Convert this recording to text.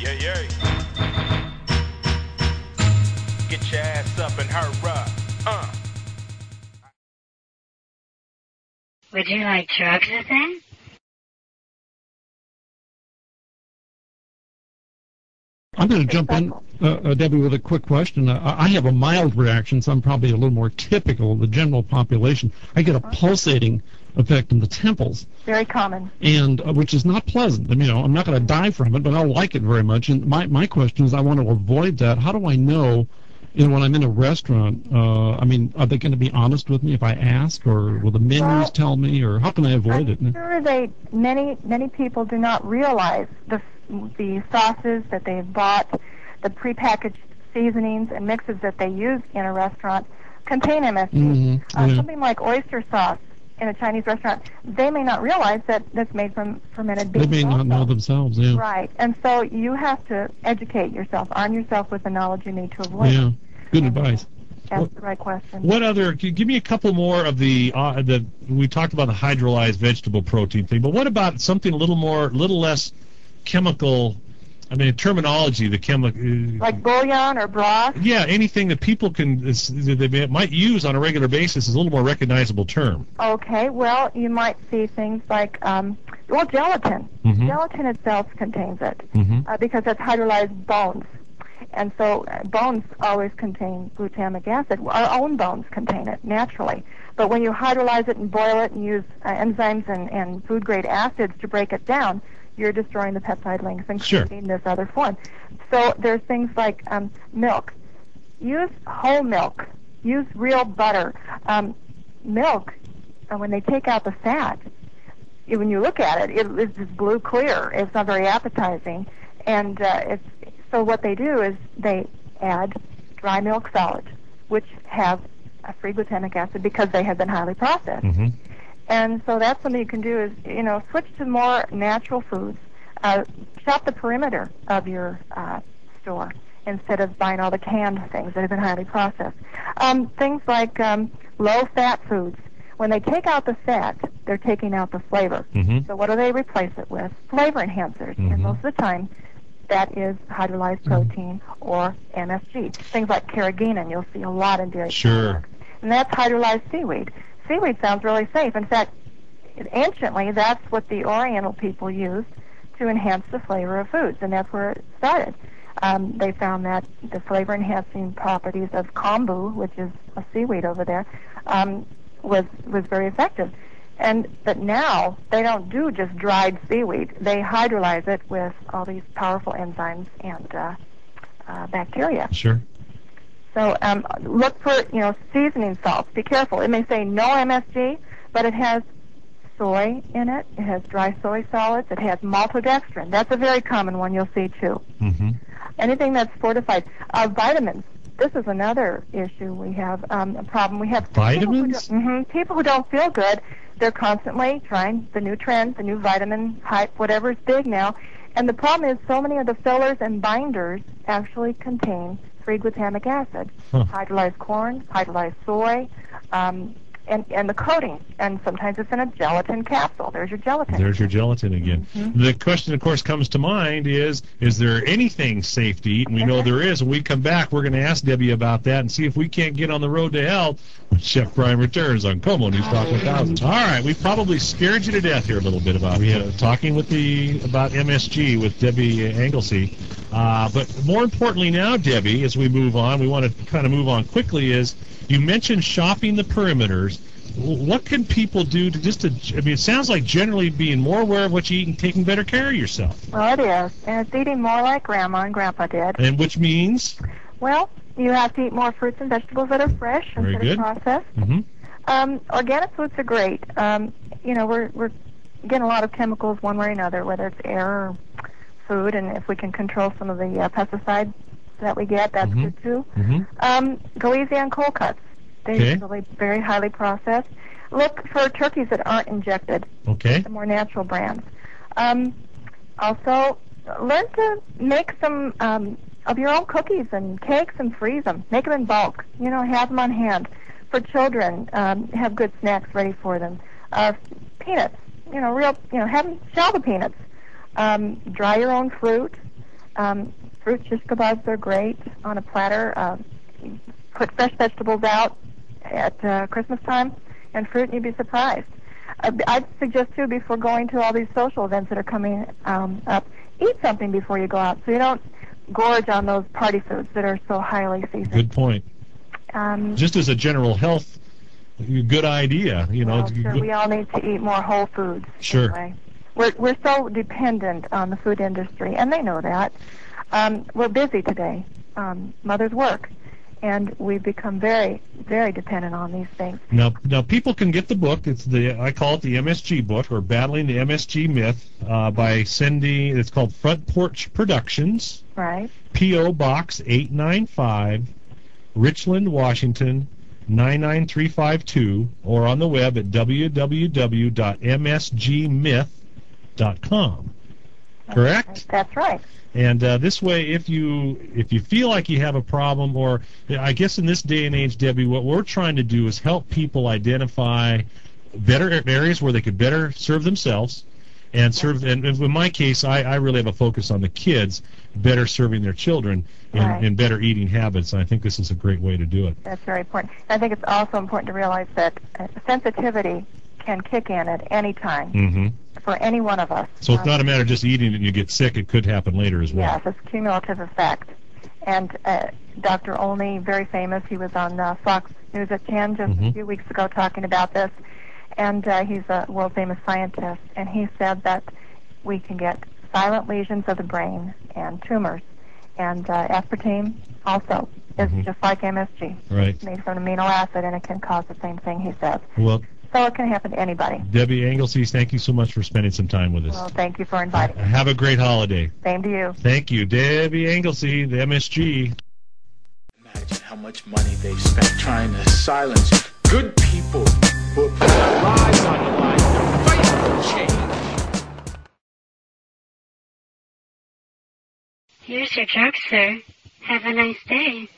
Yeah, yeah. Get your ass up and hurrah. Would you like drugs then? I'm going to jump in, Debbie, with a quick question. I have a mild reaction, so I'm probably a little more typical of the general population. I get a pulsating effect in the temples. Very common. And which is not pleasant. I mean, I'm not going to die from it, but I don't like it very much. And my question is, I want to avoid that. How do I know, when I'm in a restaurant, I mean, are they going to be honest with me if I ask, or will the menus tell me, or how can I avoid it? I'm sure many people do not realize the sauces that they've bought, the prepackaged seasonings and mixes that they use in a restaurant contain MSG. Mm-hmm. Something like oyster sauce in a Chinese restaurant, they may not realize that that's made from fermented beans. They may not know themselves, yeah. Right, and so you have to educate yourself, arm yourself with the knowledge you need to avoid it. Yeah, good advice. Ask the right question. What other? Give me a couple more of the we talked about the hydrolyzed vegetable protein thing, but what about something a little less chemical? I mean, terminology, the chemical... like bouillon or broth? Yeah, anything that people they might use on a regular basis is a little more recognizable term. Okay, well, you might see things like, gelatin. Mm-hmm. Gelatin itself contains it, Mm-hmm. because that's hydrolyzed bones. And so bones always contain glutamic acid. Our own bones contain it naturally. But when you hydrolyze it and boil it and use enzymes and food-grade acids to break it down, you're destroying the peptide links and creating this other form. So there's things like milk. Use whole milk. Use real butter. Milk, when they take out the fat, when you look at it, it's just blue clear. It's not very appetizing. And so what they do is they add dry milk solids, which have a free glutamic acid because they have been highly processed. Mm-hmm. And so that's something you can do is, switch to more natural foods. Shop the perimeter of your store instead of buying all the canned things that have been highly processed. Things like low-fat foods. When they take out the fat, they're taking out the flavor. Mm-hmm. So what do they replace it with? Flavor enhancers. Mm-hmm. And most of the time, that is hydrolyzed protein or MSG. Things like carrageenan, you'll see a lot in dairy products. And that's hydrolyzed seaweed. Seaweed sounds really safe. In fact, anciently, that's what the Oriental people used to enhance the flavor of foods, and that's where it started. They found that the flavor-enhancing properties of kombu, which is a seaweed over there, was very effective. But now, they don't do just dried seaweed. They hydrolyze it with all these powerful enzymes and bacteria. Sure. So look for, seasoning salts. Be careful. It may say no MSG, but it has soy in it. It has dry soy solids. It has maltodextrin. That's a very common one you'll see, too. Mm-hmm. Anything that's fortified. Vitamins. This is another issue we have, a problem. We have vitamins? People who don't feel good. They're constantly trying the new trends, the new vitamin hype, whatever is big now. And the problem is so many of the fillers and binders actually contain free glutamic acid, hydrolyzed corn, hydrolyzed soy, and the coating. And sometimes it's in a gelatin capsule. There's your gelatin. There's your gelatin again. Mm-hmm. The question, of course, comes to mind is there anything safe to eat? And we know there is. When we come back, we're going to ask Debbie about that and see if we can't get on the road to health when Chef Brian returns on Como News Talk 1000. All right, we probably scared you to death here a little bit about talking about MSG with Debbie Anglesey. But more importantly now, Debbie, as we move on, we want to kind of move on quickly, is you mentioned shopping the perimeters. What can people do it sounds like generally being more aware of what you eat and taking better care of yourself. Well, it is. And it's eating more like Grandma and Grandpa did. And which means? Well, you have to eat more fruits and vegetables that are fresh instead of processed. Mm-hmm. Organic foods are great. We're getting a lot of chemicals one way or another, whether it's air or food, and if we can control some of the pesticides that we get, that's good too. Mm-hmm. Go easy on cold cuts. They're usually very highly processed. Look for turkeys that aren't injected. Okay. The more natural brands. Also, learn to make some of your own cookies and cakes and freeze them. Make them in bulk. Have them on hand. For children, have good snacks ready for them. Peanuts. Have them shell the peanuts. Dry your own fruit. Fruit shish kebabs are great on a platter. Put fresh vegetables out at Christmas time and fruit, and you'd be surprised. I'd suggest, too, before going to all these social events that are coming up, eat something before you go out so you don't gorge on those party foods that are so highly seasoned. Good point. Just as a general health, good idea. Well, sure, we all need to eat more whole foods. Sure. Anyway. We're so dependent on the food industry, and they know that. We're busy today. Mothers work, and we've become very, very dependent on these things. Now people can get the book. I call it the MSG book, or Battling the MSG Myth, by Cindy. It's called Front Porch Productions. Right. P.O. Box 895, Richland, Washington 99352, or on the web at www.msgmyth.com. Correct? That's right. And this way, if you feel like you have a problem, or I guess in this day and age, Debbie, what we're trying to do is help people identify better areas where they could better serve themselves, and serve. And in my case, I really have a focus on the kids better serving their children and better eating habits. And I think this is a great way to do it. That's very important. I think it's also important to realize that sensitivity can kick in at any time for any one of us. So it's not a matter of just eating it and you get sick. It could happen later as well. Yes, it's a cumulative effect. And Dr. Olney, very famous, he was on Fox News at 10 just a few weeks ago talking about this. And he's a world-famous scientist. And he said that we can get silent lesions of the brain and tumors. And aspartame also is just like MSG. Right. It's made from amino acid, and it can cause the same thing, he says. Well, so it can happen to anybody. Debbie Anglesey, thank you so much for spending some time with us. Well, thank you for inviting me. Have a great holiday. Same to you. Thank you. Debbie Anglesey, the MSG. Imagine how much money they've spent trying to silence good people who are putting their lives on the line to fight for change. Here's your drug, sir. Have a nice day.